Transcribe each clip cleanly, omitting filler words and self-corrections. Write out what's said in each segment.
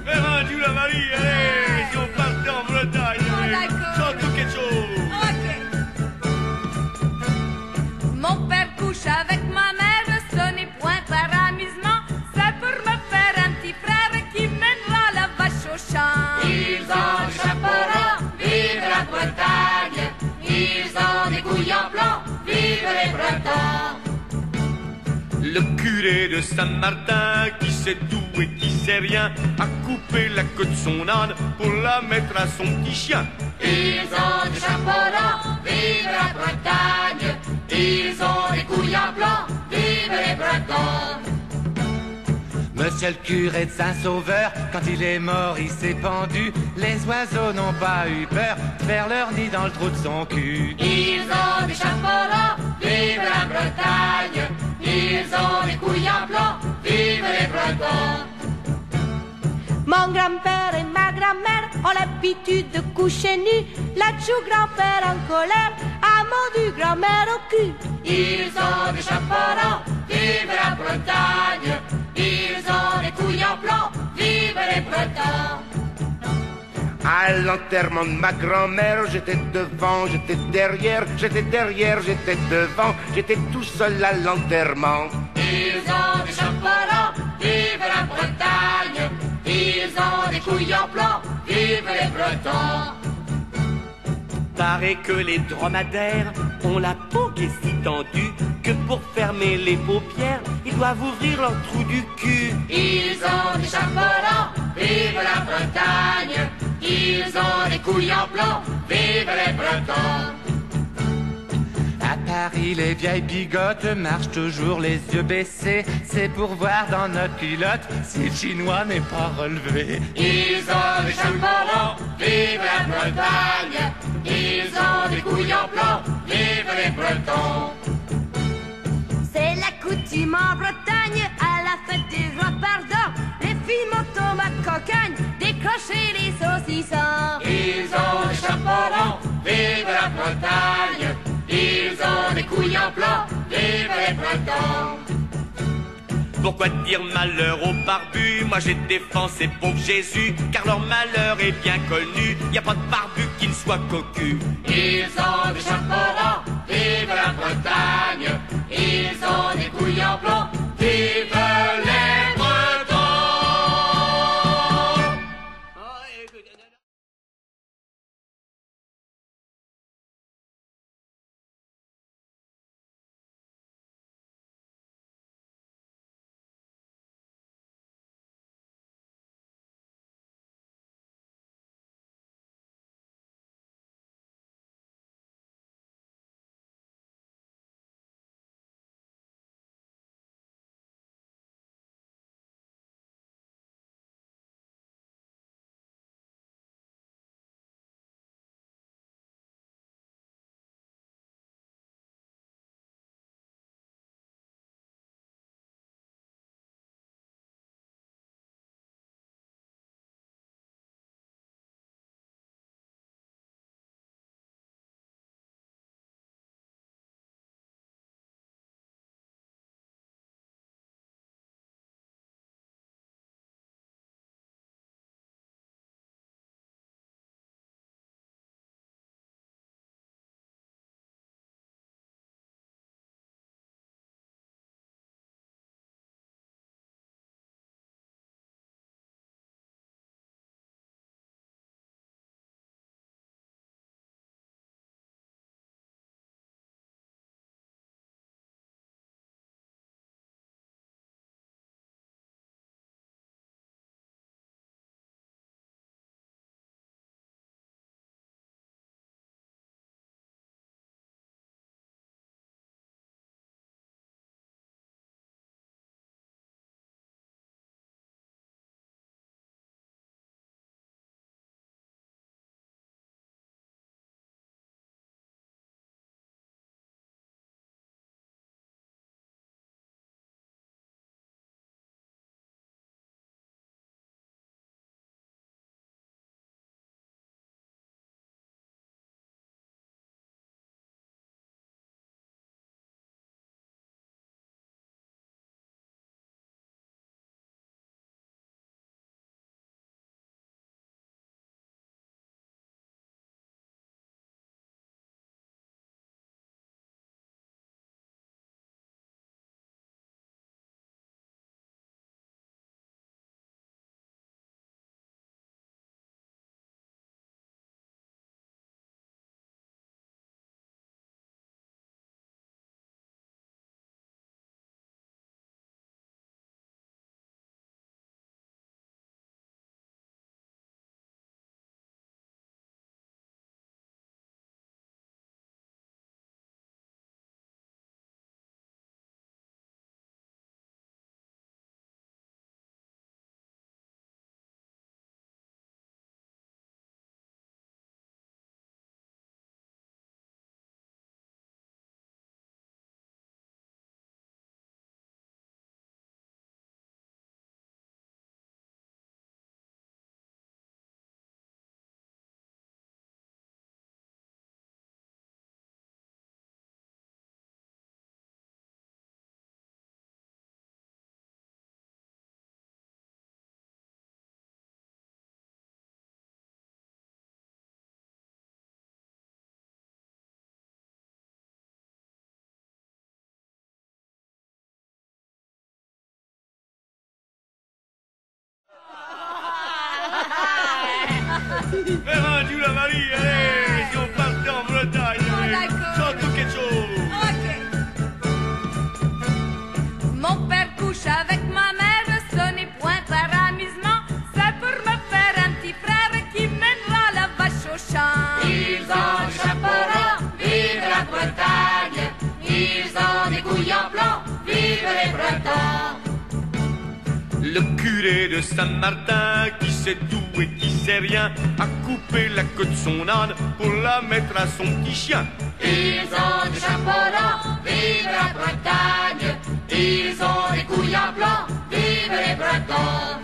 Rendu la Marie, allez, si on partait en Bretagne, allez, chante-nous quelque chose. Ok. Mon père couche avec ma mère, ce n'est point par amusement, c'est pour me faire un petit frère qui mènera la vache au champ. Ils ont des chapeaux ronds, vive la Bretagne. Ils ont des couilles en blanc, vive les Bretons. Le curé de Saint-Martin, qui sait tout et qui sait rien, a coupé la queue de son âne pour la mettre à son petit chien. Ils ont des chapeaux ronds, vive la Bretagne. Ils ont des couilles en blanc, vive les Bretons. Monsieur le curé de Saint-Sauveur, quand il est mort, il s'est pendu. Les oiseaux n'ont pas eu peur de faire leur nid dans le trou de son cul. Ils ont des chapeaux ronds, vive la Bretagne. Ils ont des couilles en blanc, vive les Bretons. Mon grand-père et ma grand-mère ont l'habitude de coucher nus. Là-dessous, grand-père en colère a mordu grand-mère au cul. Ils ont des chapeaux ronds, vive la Bretagne. Ils ont des couilles en blanc, vive les Bretons. À l'enterrement de ma grand-mère, j'étais devant, j'étais derrière, j'étais derrière, j'étais devant, j'étais tout seul à l'enterrement. Ils ont des chapeaux ronds, vive la Bretagne. Ils ont des couilles en blanc, vive les Bretons. Paraît que les dromadaires ont la peau qui est si tendue que pour fermer les paupières, ils doivent ouvrir leur trou du cul. Ils ont des chapeaux ronds, vive la Bretagne. Ils ont des couilles en blanc, vive les Bretons. À Paris, les vieilles bigotes marchent toujours les yeux baissés. C'est pour voir dans notre culotte si le chinois n'est pas relevé. Ils ont des chapeaux ronds, vive la Bretagne. Ils ont des couilles en blanc, vive les Bretons. C'est la coutume en Bretagne, à la fête des rois pardon. Les filles motomates cocagne, décrocher les saucissons. Ils ont des chapeaux ronds, vive la Bretagne. Ils ont des couilles en blanc, vive les Bretons. Pourquoi dire malheur aux barbus? Moi j'ai défendu ces pauvres Jésus, car leur malheur est bien connu. Y a pas de barbu qui ne soit cocu. Ils ont des chapeaux ronds, vive la Bretagne. Ils ont des couilles en blanc, vive Faire un Dieu la Marie, allez, si on partait en Bretagne, allez, d'accord. chante-nous quelque chose. Ok. Mon père couche avec ma mère, ce n'est point par amusement, c'est pour me faire un petit frère qui mènera la vache au champ. Ils ont des chapeaux ronds, vive la Bretagne. Ils ont des couilles en plomb, vive les Bretons. Le curé de Saint-Martin, qui sait tout et qui sait rien, a coupé la queue de son âne pour la mettre à son petit chien. Ils ont des chapeaux ronds, vive la Bretagne. Ils ont des couilles en plomb, vive les Bretons.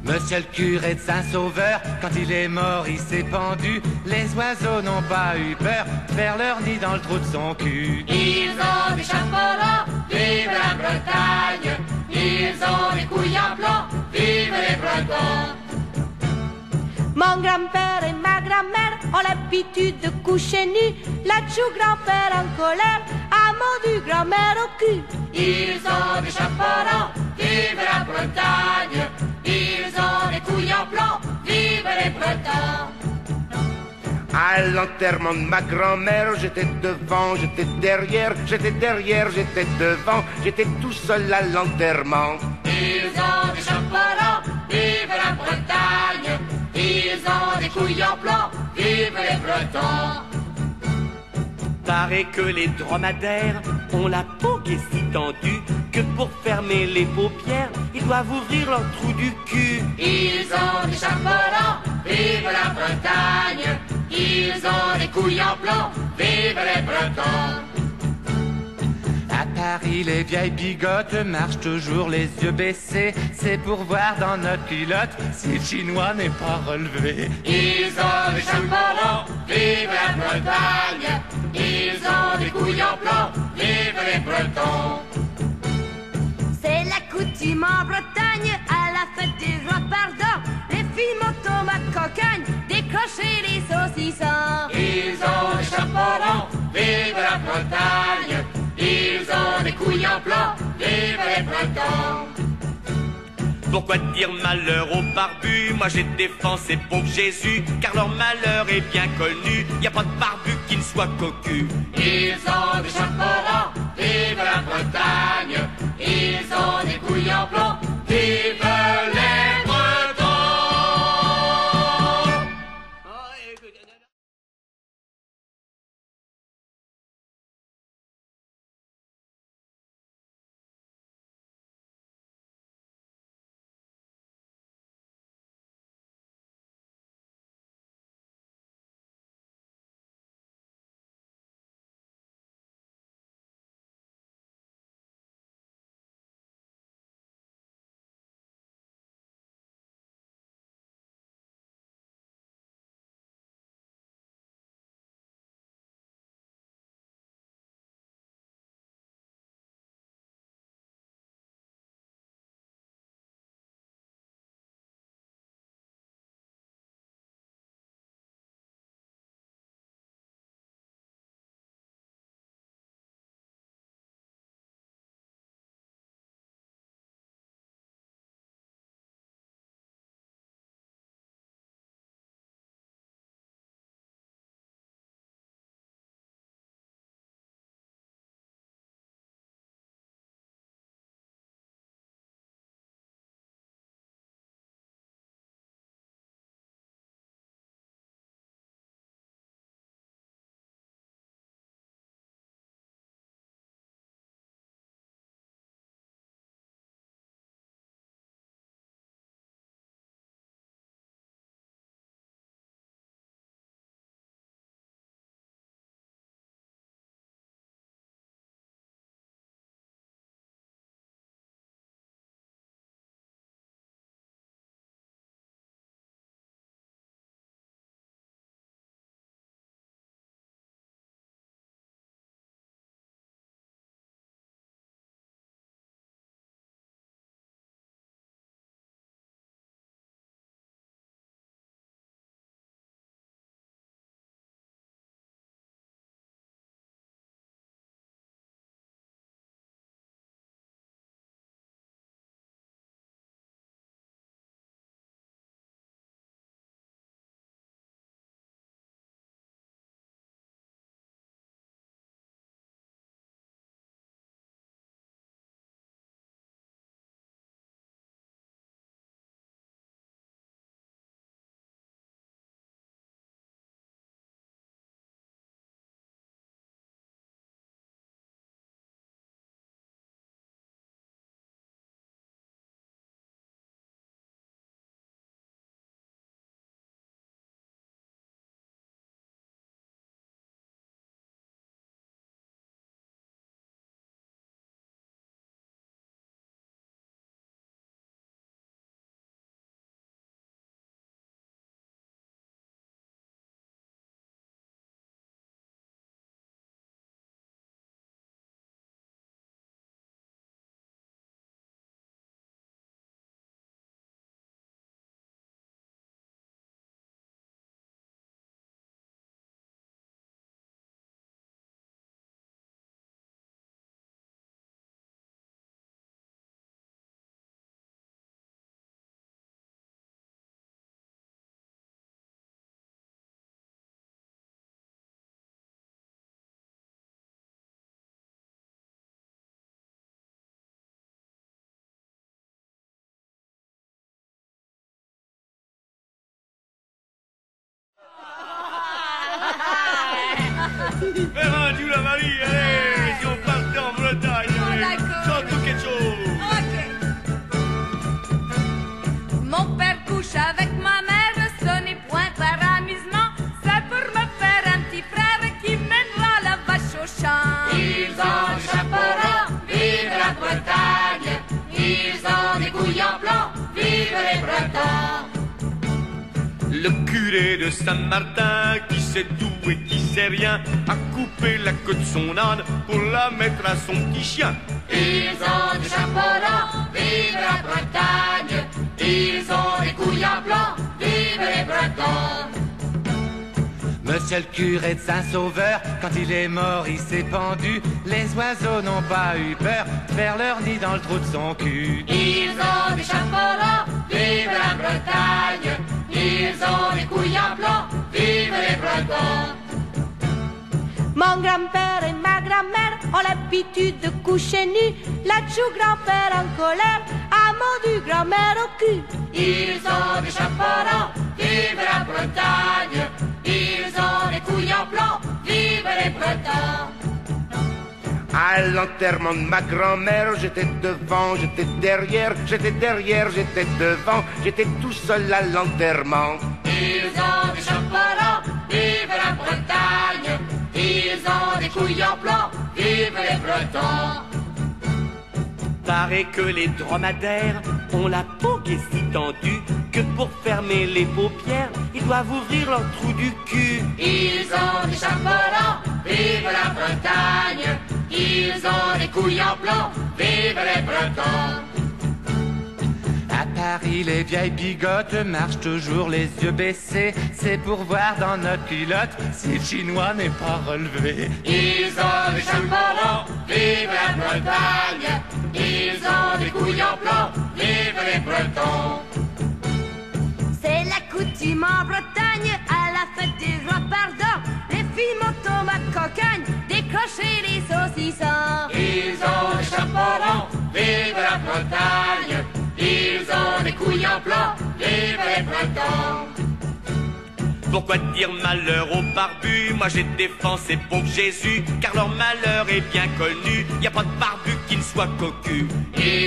Monsieur le curé de Saint-Sauveur, quand il est mort, il s'est pendu. Les oiseaux n'ont pas eu peur de faire leur nid dans le trou de son cul. Ils ont des chapeaux ronds, vive la Bretagne. Ils ont des couilles en plomb, vive les Bretons. Mon grand-père et ma grand-mère ont l'habitude de coucher nus. Là-dessous, grand-père en colère a mordu grand-mère au cul. Ils ont des chapeaux ronds, vive la Bretagne. Ils ont des couilles en plomb, vive les Bretons. À l'enterrement de ma grand-mère, j'étais devant, j'étais derrière, j'étais derrière, j'étais devant, j'étais tout seul à l'enterrement. Ils ont des chapeaux ronds, vive la Bretagne. Ils ont des couilles en plomb, vive les Bretons. Paraît que les dromadaires ont la peau qui est si tendue que pour fermer les paupières, ils doivent ouvrir leur trou du cul. Ils ont des chapeaux ronds, vive la Bretagne. Ils ont des couilles en plomb, vive les Bretons. À Paris, les vieilles bigotes marchent toujours les yeux baissés. C'est pour voir dans notre culotte si le chinois n'est pas relevé. Ils ont des chapeaux ronds, vive la Bretagne. Ils ont des couilles en plomb, vive les Bretons. C'est la coutume en Bretagne, à la fête des rois pardon, les filles motomates cocagne, décrocher les saucissons. Ils ont des chapeaux ronds, vive la Bretagne. Ils ont des couilles en plomb, vive les Bretons. Pourquoi dire malheur aux barbus? Moi j'ai défendu ces pauvres Jésus, car leur malheur est bien connu. Y a pas de barbu qui ne soit cocu. Ils ont des chapeaux ronds, vive la Bretagne. Ils ont des couilles en plomb, vive Faire un du la Marie, allez, si on partait en Bretagne, allez, d'accord. sans tout quelque chose. Ok. Mon père couche avec ma mère, ce n'est point par amusement, c'est pour me faire un petit frère qui mènera la vache au champ. Ils ont des chapeaux ronds, vive la Bretagne. Ils ont des couilles en blanc, vive les Bretons. Le curé de Saint-Martin, qui sait tout et qui sait rien, a coupé la queue de son âne pour la mettre à son petit chien. Ils ont des chapeaux ronds, vive la Bretagne. Ils ont des couilles en blanc, vive les Bretons. Monsieur le curé de Saint-Sauveur, quand il est mort, il s'est pendu. Les oiseaux n'ont pas eu peur de faire leur nid dans le trou de son cul. Ils ont des chapeaux ronds, vive la Bretagne. Ils ont des couilles en blanc, vive les Bretons. Mon grand-père et ma grand-mère ont l'habitude de coucher nus. Là-dessous, grand-père en colère a mordu grand-mère au cul. Ils ont des chapeaux ronds, vive la Bretagne. Ils ont des couilles en blanc, vive les Bretons. À l'enterrement de ma grand-mère, j'étais devant, j'étais derrière, j'étais derrière, j'étais devant, j'étais tout seul à l'enterrement. Ils ont des chapeaux ronds, vive la Bretagne. Ils ont des couilles en blanc, vive les Bretons. Paraît que les dromadaires ont la peau qui est si tendue que pour fermer les paupières, ils doivent ouvrir leur trou du cul. Ils ont des chapeaux ronds, vive la Bretagne. Ils ont des couilles en blanc, vive les Bretons. À Paris, les vieilles bigotes marchent toujours les yeux baissés. C'est pour voir dans notre culotte si le chinois n'est pas relevé. Ils ont des chapeaux ronds, vive la Bretagne. Ils ont des couilles en blanc, vive les Bretons. C'est la coutume en Bretagne, à la fête des rois pardon. Les filles montent au cocagne, décrocher les saucissons. Ils ont des chapeaux ronds, vive la Bretagne. Ils ont des couilles en blanc, vive les Bretons. Pourquoi dire malheur aux barbus? Moi j'ai défendu ces pauvres Jésus, car leur malheur est bien connu. Y a pas de barbu qui ne soit cocu. Ils